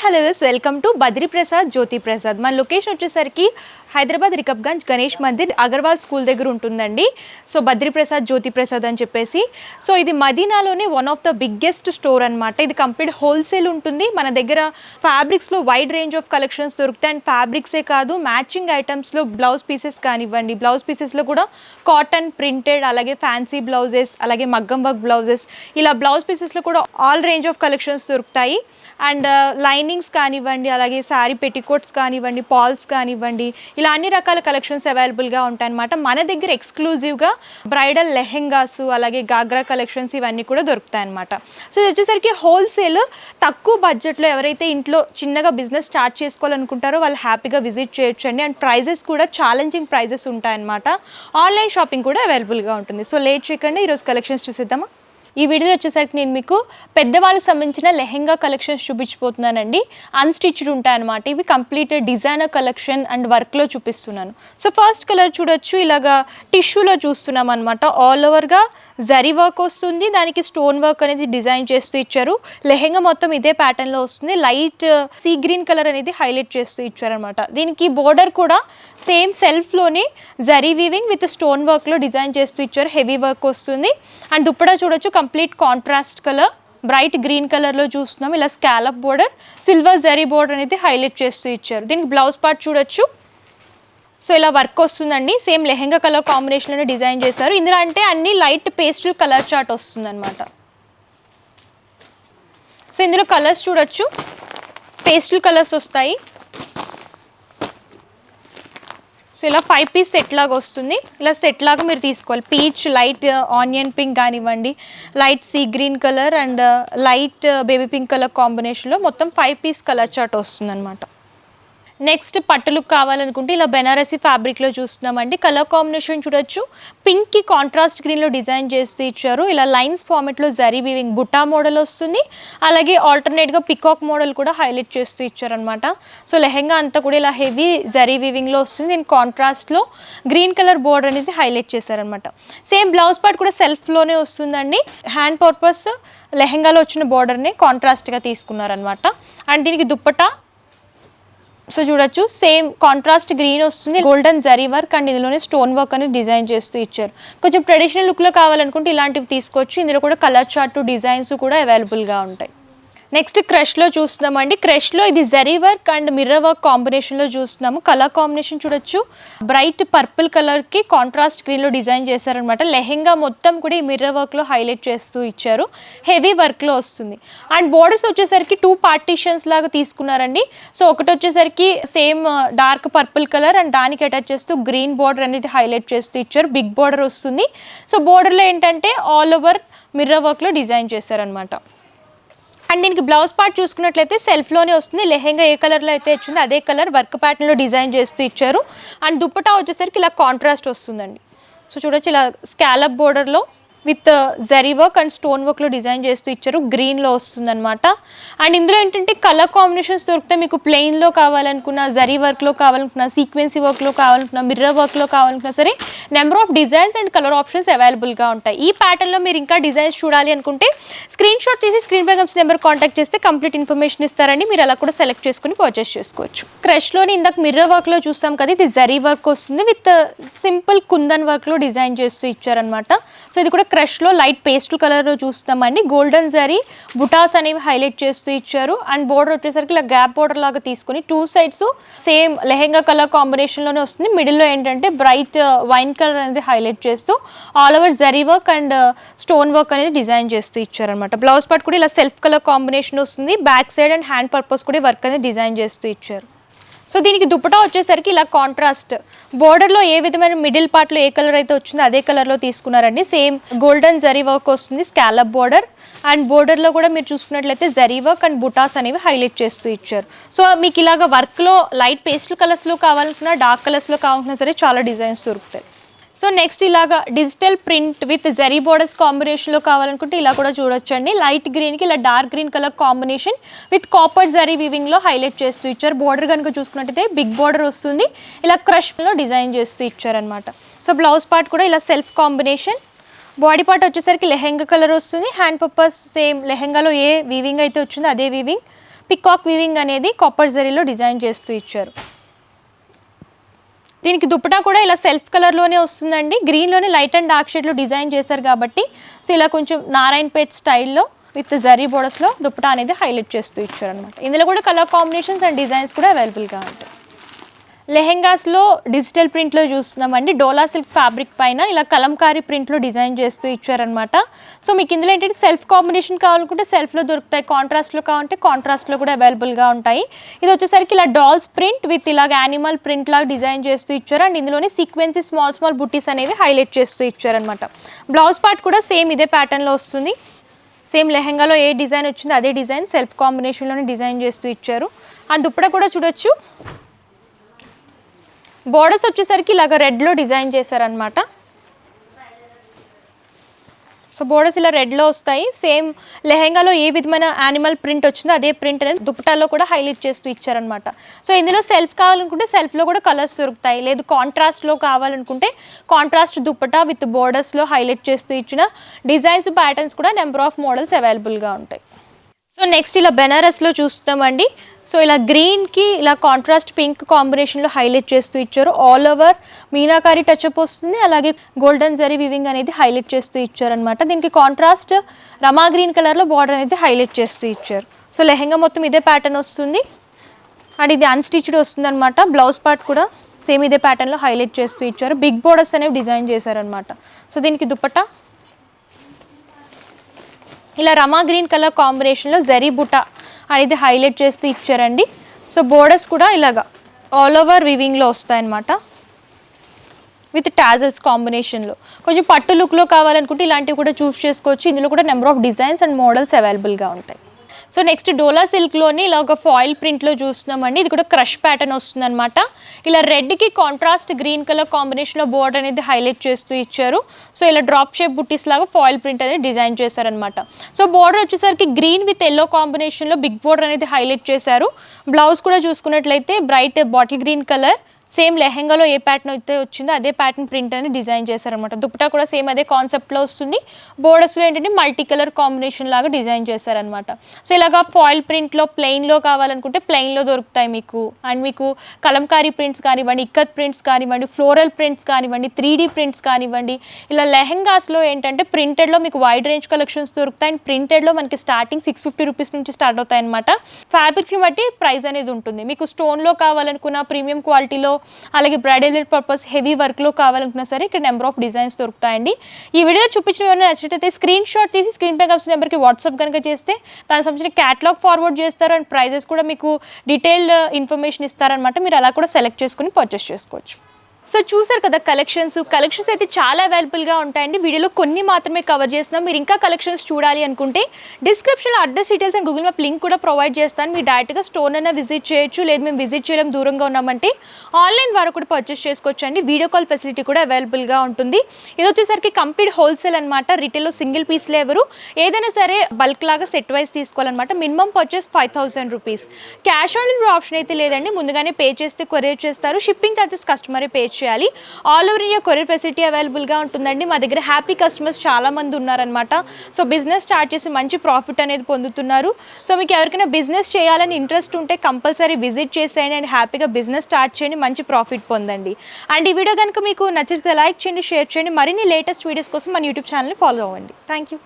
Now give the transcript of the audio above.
Hello welcome to Badri Prasad Jyothi Prasad. మన location వచ్చేసరికి Hyderabad Rikabganj Ganesh Mandir Agarwal school దగ్గర ఉంటుందండి. సో బద్రి ప్రసాద్ జ్యోతి ప్రసాద్ అని చెప్పేసి. సో ఇది మదీనాలోనే one of the biggest store అనమాట. ఇది కంప్లీట్ హోల్సేల్ ఉంటుంది. మన దగ్గర ఫ్యాబ్రిక్స్లో వైడ్ రేంజ్ ఆఫ్ కలెక్షన్స్ దొరుకుతాయి. అండ్ ఫ్యాబ్రిక్సే కాదు, మ్యాచింగ్ ఐటమ్స్లో బ్లౌజ్ పీసెస్ కానివ్వండి, బ్లౌజ్ పీసెస్లో కూడా కాటన్ ప్రింటెడ్, అలాగే ఫ్యాన్సీ బ్లౌజెస్, అలాగే మగ్గం వర్క్ బ్లౌజెస్, ఇలా బ్లౌజ్ పీసెస్లో కూడా ఆల్ రేంజ్ ఆఫ్ కలెక్షన్స్ దొరుకుతాయి. అండ్ లైనింగ్స్ కానివ్వండి, అలాగే శారీ పెట్టికోట్స్ కానివ్వండి, పాల్స్ కానివ్వండి, ఇలా అన్ని రకాల కలెక్షన్స్ అవైలబుల్గా ఉంటాయన్నమాట. మన దగ్గర ఎక్స్క్లూజివ్గా బ్రైడల్ లెహెంగాస్, అలాగే గాగ్రా కలెక్షన్స్ ఇవన్నీ కూడా దొరుకుతాయన్నమాట. సో ఇది వచ్చేసరికి హోల్సేల్, తక్కువ బడ్జెట్లో ఎవరైతే ఇంట్లో చిన్నగా బిజినెస్ స్టార్ట్ చేసుకోవాలనుకుంటారో వాళ్ళు హ్యాపీగా విజిట్ చేయొచ్చండి. అండ్ ప్రైజెస్ కూడా ఛాలెంజింగ్ ప్రైజెస్ ఉంటాయన్నమాట. ఆన్లైన్ షాపింగ్ కూడా అవైలబుల్గా ఉంటుంది. సో లేట్ చేయకుండా ఈరోజు కలెక్షన్స్ చూసేద్దామా. ఈ వీడియోలో వచ్చేసరికి నేను మీకు పెద్దవాళ్ళకి సంబంధించిన లెహెంగా కలెక్షన్స్ చూపించిపోతున్నానండి. అన్స్టిచ్డ్ ఉంటాయన్నమాట. ఇవి కంప్లీట్ డిజైనర్ కలెక్షన్ అండ్ వర్క్లో చూపిస్తున్నాను. సో ఫస్ట్ కలర్ చూడొచ్చు, ఇలాగా టిష్యూలో చూస్తున్నాం అనమాట. ఆల్ ఓవర్గా జరీ వర్క్ వస్తుంది, దానికి స్టోన్ వర్క్ అనేది డిజైన్ చేస్తూ ఇచ్చారు. లెహెంగా మొత్తం ఇదే ప్యాటర్న్లో వస్తుంది. లైట్ సీ గ్రీన్ కలర్ అనేది హైలైట్ చేస్తూ ఇచ్చారనమాట. దీనికి బోర్డర్ కూడా సేమ్ సెల్ఫ్లోనే జరీ వీవింగ్ విత్ స్టోన్ వర్క్లో డిజైన్ చేస్తూ ఇచ్చారు. హెవీ వర్క్ వస్తుంది. అండ్ దుప్పటా చూడొచ్చు, complete contrast colour bright green కలర్లో చూస్తున్నాం. ఇలా scallop border, silver zari border అనేది హైలైట్ చేస్తూ ఇచ్చారు. దీనికి బ్లౌజ్ పార్ట్ చూడొచ్చు. సో ఇలా వర్క్ వస్తుందండి. సేమ్ లెహెంగా కలర్ కాంబినేషన్లోనే డిజైన్ చేశారు. ఇందులో అంటే అన్ని లైట్ పేస్టల్ కలర్ చార్ట్ వస్తుంది అనమాట. సో ఇందులో కలర్స్ చూడొచ్చు, పేస్టల్ కలర్స్ వస్తాయి. సో ఇలా 5 పీస్ సెట్ లాగా వస్తుంది. ఇలా సెట్ లాగా మీరు తీసుకోవాలి. పీచ్, లైట్ ఆనియన్ పింక్ కానివ్వండి, light sea green colour and light baby pink colour కాంబినేషన్లో మొత్తం 5 పీస్ కలర్ చార్ట్ వస్తుంది అనమాట. నెక్స్ట్ పట్టు లుక్ కావాలనుకుంటే ఇలా బెనారసీ ఫ్యాబ్రిక్లో చూస్తున్నామండి. కలర్ కాంబినేషన్ చూడొచ్చు, పింక్కి కాంట్రాస్ట్ గ్రీన్లో డిజైన్ చేస్తూ ఇచ్చారు. ఇలా lines ఫార్మెట్లో zari weaving Butta model వస్తుంది. అలాగే ఆల్టర్నేట్గా పికాక్ మోడల్ కూడా హైలైట్ చేస్తూ ఇచ్చారనమాట. సో లెహెంగా అంతా కూడా ఇలా హెవీ జరీ వీవింగ్లో వస్తుంది. దీని కాంట్రాస్ట్లో గ్రీన్ కలర్ బోర్డర్ అనేది హైలైట్ చేశారనమాట. సేమ్ బ్లౌజ్ పార్ట్ కూడా సెల్ఫ్లోనే వస్తుందండి. హ్యాండ్ పర్పస్ లెహెంగాలో వచ్చిన బోర్డర్ని కాంట్రాస్ట్గా తీసుకున్నారనమాట. అండ్ దీనికి దుప్పటా సో చూడొచ్చు, సేమ్ కాంట్రాస్ట్ గ్రీన్ వస్తుంది. గోల్డెన్ జరీ వర్క్ అండ్ ఇందులోనే స్టోన్ వర్క్ అనేది డిజైన్ చేస్తూ ఇచ్చారు. కొంచెం ట్రెడిషనల్ లుక్లో కావాలనుకుంటే ఇలాంటివి తీసుకోవచ్చు. ఇందులో కూడా కలర్ చార్ట్ డిజైన్స్ కూడా అవైలబుల్గా ఉంటాయి. నెక్స్ట్ క్రష్లో చూస్తున్నామండి. క్రష్లో ఇది zari work and mirror work కాంబినేషన్లో చూస్తున్నాము. కలర్ కాంబినేషన్ చూడొచ్చు, బ్రైట్ పర్పుల్ కలర్కి కాంట్రాస్ట్ గ్రీన్లో డిజైన్ చేశారనమాట. లెహెంగా మొత్తం కూడా ఈ మిర్రర్ వర్క్లో హైలైట్ చేస్తూ ఇచ్చారు. హెవీ వర్క్లో వస్తుంది. అండ్ బోర్డర్స్ వచ్చేసరికి 2 పార్టీషన్స్ లాగా తీసుకున్నారండి. సో ఒకటి వచ్చేసరికి same dark purple colour and దానికి అటాచ్ చేస్తూ గ్రీన్ బోర్డర్ అనేది హైలైట్ చేస్తూ ఇచ్చారు. బిగ్ బోర్డర్ వస్తుంది. సో బోర్డర్లో ఏంటంటే ఆల్ ఓవర్ మిర్రర్ వర్క్లో డిజైన్ చేశారనమాట. అండ్ దీనికి బ్లౌజ్ పార్ట్ చూసుకున్నట్లయితే సెల్ఫ్లోనే వస్తుంది. లెహెంగా ఏ కలర్లో అయితే వచ్చిందో అదే కలర్ వర్క్ ప్యాటర్న్లో డిజైన్ చేస్తూ ఇచ్చారు. అండ్ దుప్పటా వచ్చేసరికి ఇలా కాంట్రాస్ట్ వస్తుందండి. సో చూడొచ్చు, ఇలా స్కాలప్ బోర్డర్లో with zari work and stone వర్క్లో డిజైన్ చేస్తూ ఇచ్చారు. గ్రీన్లో వస్తుంది అనమాట. అండ్ ఇందులో ఏంటంటే కలర్ కాంబినేషన్స్ దొరుకుతాయి. మీకు ప్లెయిన్లో కావాలనుకున్నా, జరీ వర్క్లో కావాలనుకున్నా, సీక్వెన్సీ వర్క్లో కావాలనుకున్నా, మిర్రర్ వర్క్లో కావాలనుకున్నా సరే number of designs and colour options అవైలబుల్గా ఉంటాయి. ఈ ప్యాటర్న్లో మీరు ఇంకా డిజైన్స్ చూడాలి అనుకుంటే స్క్రీన్ షాట్ తీసి స్క్రీన్ పై కనిపిస్తున్న నెంబర్ కాంటాక్ట్ చేస్తే కంప్లీట్ ఇన్ఫర్మేషన్ ఇస్తారండి. మీరు అలా కూడా సెలెక్ట్ చేసుకుని పర్చేస్ చేసుకోవచ్చు. క్రష్లోని ఇందాక మిర్రర్ వర్క్లో చూస్తాం కదా, ఇది జరీ వర్క్ వస్తుంది విత్ సింపుల్ కుందన్ వర్క్లో డిజైన్ చేస్తూ ఇచ్చారనమాట. సో ఇది కూడా క్రష్లో లైట్ పేస్టల్ కలర్లో చూస్తామండి. గోల్డెన్ జరీ బుటాస్ అనేవి హైలైట్ చేస్తూ ఇచ్చారు. అండ్ బోర్డర్ వచ్చేసరికి ఇలా గ్యాప్ బోర్డర్ లాగా తీసుకుని 2 సైడ్స్ సేమ్ లెహెంగా కలర్ కాంబినేషన్లోనే వస్తుంది. మిడిల్లో ఏంటంటే బ్రైట్ వైన్ కలర్ అనేది హైలైట్ చేస్తూ all over zari work and stone work అనేది డిజైన్ చేస్తూ ఇచ్చారనమాట. బ్లౌజ్ పార్ట్ కూడా ఇలా సెల్ఫ్ కలర్ కాంబినేషన్ వస్తుంది. Back side and hand purpose కూడా వర్క్ అనేది డిజైన్ చేస్తూ ఇచ్చారు. సో దీనికి దుప్పటా వచ్చేసరికి ఇలా కాంట్రాస్ట్ బోర్డర్లో ఏ విధమైన మిడిల్ పార్ట్లో ఏ కలర్ అయితే వచ్చిందో అదే కలర్లో తీసుకున్నారండి. సేమ్ గోల్డెన్ జరీ వర్క్ వస్తుంది, స్కాలప్ బోర్డర్. అండ్ బోర్డర్లో కూడా మీరు చూసుకున్నట్లయితే జరీ వర్క్ అండ్ బుటాస్ అనేవి హైలైట్ చేస్తూ ఇచ్చారు. సో మీకు ఇలాగ వర్క్లో లైట్ పేస్టల్ కలర్స్లో కావాలనుకున్నా, డార్క్ కలర్స్లో కావాలనుకున్నా సరే చాలా డిజైన్స్ దొరుకుతాయి. సో నెక్స్ట్ ఇలాగా digital print with zari borders కాంబినేషన్లో కావాలనుకుంటే ఇలా కూడా చూడొచ్చండి. లైట్ గ్రీన్కి ఇలా dark green colour combination with copper zari వీవింగ్లో హైలైట్ చేస్తూ ఇచ్చారు. బోర్డర్ కనుక చూసుకున్నట్టయితే బిగ్ బోర్డర్ వస్తుంది. ఇలా క్రష్లో డిజైన్ చేస్తూ ఇచ్చారనమాట. సో బ్లౌజ్ పార్ట్ కూడా ఇలా సెల్ఫ్ కాంబినేషన్. బాడీ పార్ట్ వచ్చేసరికి లెహెంగా కలర్ వస్తుంది. హ్యాండ్ పర్పస్ సేమ్ లెహెంగాలో ఏ వీవింగ్ అయితే వచ్చిందో అదే వీవింగ్. పికాక్ వీవింగ్ అనేది కాపర్ జరీలో డిజైన్ చేస్తూ ఇచ్చారు. దీనికి దుపట్టా కూడా ఇలా సెల్ఫ్ కలర్లోనే వస్తుందండి. గ్రీన్లోనే లైట్ అండ్ డార్క్ షేడ్లో డిజైన్ చేశారు కాబట్టి సో ఇలా కొంచెం నారాయణపేట్ స్టైల్లో విత్ జరీ బోర్డర్స్లో దుపట్టా అనేది హైలైట్ చేస్తూ ఇచ్చారు అనమాట. ఇందులో కూడా కలర్ కాంబినేషన్స్ అండ్ డిజైన్స్ కూడా అవైలబుల్గా ఉంటాయి. లెహెంగాస్లో డిజిటల్ ప్రింట్లో చూస్తున్నామండి. డోలా సిల్క్ ఫ్యాబ్రిక్ పైన ఇలా కలంకారీ ప్రింట్లో డిజైన్ చేస్తూ ఇచ్చారనమాట. సో మీకు ఇందులో ఏంటంటే సెల్ఫ్ కాంబినేషన్ కావాలనుకుంటే సెల్ఫ్లో దొరుకుతాయి, కాంట్రాస్ట్లో కావాలంటే కాంట్రాస్ట్లో కూడా అవైలబుల్గా ఉంటాయి. ఇది వచ్చేసరికి ఇలా డాల్స్ ప్రింట్ విత్ ఇలాగ యానిమల్ ప్రింట్ లాగా డిజైన్ చేస్తూ ఇచ్చారు. అండ్ ఇందులోనే సీక్వెన్సీ స్మాల్ బుట్టీస్ అనేవి హైలైట్ చేస్తూ ఇచ్చారనమాట. బ్లౌజ్ పార్ట్ కూడా సేమ్ ఇదే ప్యాటర్న్లో వస్తుంది. సేమ్ లెహెంగాలో ఏ డిజైన్ వచ్చిందో అదే డిజైన్ సెల్ఫ్ కాంబినేషన్లోనే డిజైన్ చేస్తూ ఇచ్చారు. ఆ దుప్పట కూడా చూడొచ్చు. బోర్డర్స్ వచ్చేసరికి ఇలాగ రెడ్లో డిజైన్ చేశారనమాట. సో బోర్డర్స్ ఇలా రెడ్లో వస్తాయి. సేమ్ లెహెంగాలో ఏ విధమైన యానిమల్ ప్రింట్ వచ్చిందో అదే ప్రింట్ అనేది దుపట్టాలో కూడా హైలైట్ చేస్తూ ఇచ్చారనమాట. సో ఇందులో సెల్ఫ్ కావాలనుకుంటే సెల్ఫ్లో కూడా కలర్స్ దొరుకుతాయి, లేదు కాంట్రాస్ట్లో కావాలనుకుంటే కాంట్రాస్ట్ దుపట్టా విత్ బోర్డర్స్లో హైలైట్ చేస్తూ ఇచ్చిన డిజైన్స్ ప్యాటర్న్స్ కూడా నెంబర్ ఆఫ్ మోడల్స్ అవైలబుల్గా ఉంటాయి. సో నెక్స్ట్ ఇలా బెనారస్లో చూస్తున్నామండి. సో ఇలా గ్రీన్కి ఇలా కాంట్రాస్ట్ పింక్ కాంబినేషన్లో హైలైట్ చేస్తూ ఇచ్చారు. ఆల్ ఓవర్ మీనాకారి టచ్అప్ వస్తుంది, అలాగే గోల్డెన్ జరీ వివింగ్ అనేది హైలైట్ చేస్తూ ఇచ్చారనమాట. దీనికి కాంట్రాస్ట్ రమా గ్రీన్ కలర్లో బార్డర్ అనేది హైలైట్ చేస్తూ ఇచ్చారు. సో లెహెంగా మొత్తం ఇదే ప్యాటర్న్ వస్తుంది అండ్ ఇది అన్స్టిచ్డ్ వస్తుంది అనమాట. బ్లౌజ్ పార్ట్ కూడా సేమ్ ఇదే ప్యాటర్న్లో హైలైట్ చేస్తూ ఇచ్చారు. బిగ్ బోర్డర్స్ అనేవి డిజైన్ చేశారనమాట. సో దీనికి దుపట్టా ఇలా రమా గ్రీన్ కలర్ కాంబినేషన్లో జరీ బుటా అనేది హైలైట్ చేస్తూ ఇచ్చారండి. సో బోర్డర్స్ కూడా ఇలాగా ఆల్ ఓవర్ వివింగ్లో వస్తాయన్నమాట విత్ టాజల్స్ కాంబినేషన్లో. కొంచెం పట్టు లుక్లో కావాలనుకుంటే ఇలాంటివి కూడా చూస్ చేసుకోవచ్చు. ఇందులో కూడా number of designs and models అవైలబుల్గా ఉంటాయి. సో నెక్స్ట్ డోలా సిల్క్లోని ఇలా ఒక ఫాయిల్ ప్రింట్లో చూస్తున్నామండి. ఇది కూడా క్రష్ ప్యాటర్న్ వస్తుంది అనమాట. ఇలా రెడ్కి కాంట్రాస్ట్ గ్రీన్ కలర్ కాంబినేషన్లో బోర్డర్ అనేది హైలైట్ చేస్తూ ఇచ్చారు. సో ఇలా డ్రాప్ షేప్ బుట్టీస్ లాగా ఫాయిల్ ప్రింట్ అనేది డిజైన్ చేశారనమాట. సో బోర్డర్ వచ్చేసరికి గ్రీన్ విత్ ఎల్లో కాంబినేషన్లో బిగ్ బోర్డర్ అనేది హైలైట్ చేశారు. బ్లౌజ్ కూడా చూసుకున్నట్లయితే bright bottle green colour, same లెహెంగాలో ఏ ప్యాటర్న్ అయితే వచ్చిందో అదే ప్యాటర్న్ ప్రింట్ అని డిజైన్ చేశారనమాట. దుపట్టా కూడా సేమ్ అదే కాన్సెప్ట్లో వస్తుంది. బోర్డర్స్లో ఏంటంటే మల్టీ కలర్ కాంబినేషన్ లాగా డిజైన్ చేశారనమాట. సో ఇలాగా ఫాయిల్ ప్రింట్లో ప్లెయిన్లో కావాలనుకుంటే ప్లెయిన్లో దొరుకుతాయి మీకు. అండ్ మీకు కలంకారీ ప్రింట్స్ కానివ్వండి, ఇక్కత్ ప్రింట్స్ కానివ్వండి, ఫ్లోరల్ ప్రింట్స్ కానివ్వండి, 3D ప్రింట్స్ కానివ్వండి. ఇలా లెహెంగాస్లో ఏంటంటే ప్రింటెడ్లో మీకు వైడ్ రేంజ్ కలెక్షన్స్ దొరుకుతాయి. అండ్ ప్రింటెడ్లో మనకి స్టార్టింగ్ 650 రూపీస్ నుంచి స్టార్ట్ అవుతాయి అనమాట. ఫ్యాబ్రిక్ని బట్టి ప్రైస్ అనేది ఉంటుంది. మీకు స్టోన్లో కావాలనుకున్న ప్రీమియం క్వాలిటీలో, అలాగే బ్రైడల్ పర్పస్ హెవీ వర్క్లో కావాలనుకున్నా సరే ఇక్కడ నెంబర్ ఆఫ్ డిజైన్స్ దొరుకుతాయండి. ఈ వీడియో చూపించిన ఏమైనా నచ్చినట్లయితే స్క్రీన్ షాట్ తీసి స్క్రీన్ పై కనిపిస్తున్న నెంబర్కి వాట్సాప్ కనుక చేస్తే దానికి సంబంధించిన క్యాటలాగ్ ఫార్వర్డ్ చేస్తారు. అండ్ ప్రైజెస్ కూడా మీకు డీటెయిల్డ్ ఇన్ఫర్మేషన్ ఇస్తారనమాట. మీరు అలా కూడా సెలెక్ట్ చేసుకుని పర్చేస్ చేసుకోవచ్చు. సో చూసారు కదా కలెక్షన్స్ అయితే చాలా అవైలబుల్గా ఉంటాయండి. వీడియోలో కొన్ని మాత్రమే కవర్ చేస్తున్నాం. మీరు ఇంకా కలెక్షన్స్ చూడాలి అనుకుంటే డిస్క్రిప్షన్లో address details and Google map link కూడా ప్రొవైడ్ చేస్తాను. మీరు డైరెక్ట్గా స్టోర్ అయినా విజిట్ చేయొచ్చు, లేదు మేము విజిట్ చేయడం దూరంగా ఉన్నామంటే ఆన్లైన్ ద్వారా కూడా పర్చేస్ చేసుకోవచ్చు అండి. వీడియో కాల్ ఫెసిలిటీ కూడా అవైలబుల్గా ఉంటుంది. ఇది వచ్చేసరికి కంప్లీట్ హోల్సేల్ అనమాట. రిటైల్లో సింగిల్ పీస్లో ఎవరు ఏదైనా సరే బల్క్ లాగా సెట్ వైజ్ తీసుకోవాలన్నమాట. Minimum purchase 5000 rupees. Cash on delivery option అయితే లేదండి. ముందుగానే పే చేస్తే కొరియర్ చేస్తారు. షిప్పింగ్ ఛార్జెస్ కస్టమరే పే చేయాలి. All over India courier facility అవైలబుల్గా ఉంటుందండి. మా దగ్గర హ్యాపీ కస్టమర్స్ చాలా మంది ఉన్నారనమాట. సో బిజినెస్ స్టార్ట్ చేసి మంచి ప్రాఫిట్ అనేది పొందుతున్నారు. సో మీకు ఎవరికైనా బిజినెస్ చేయాలని ఇంట్రెస్ట్ ఉంటే కంపల్సరీ విజిట్ చేసేయండి అండ్ హ్యాపీగా బిజినెస్ స్టార్ట్ చేయండి, మంచి ప్రాఫిట్ పొందండి. అండ్ ఈ వీడియో కనుక మీకు నచ్చితే లైక్ చేయండి, షేర్ చేయండి. మరిన్ని లేటెస్ట్ వీడియోస్ కోసం మన యూట్యూబ్ ఛానల్ని ఫాలో అవ్వండి. Thank you.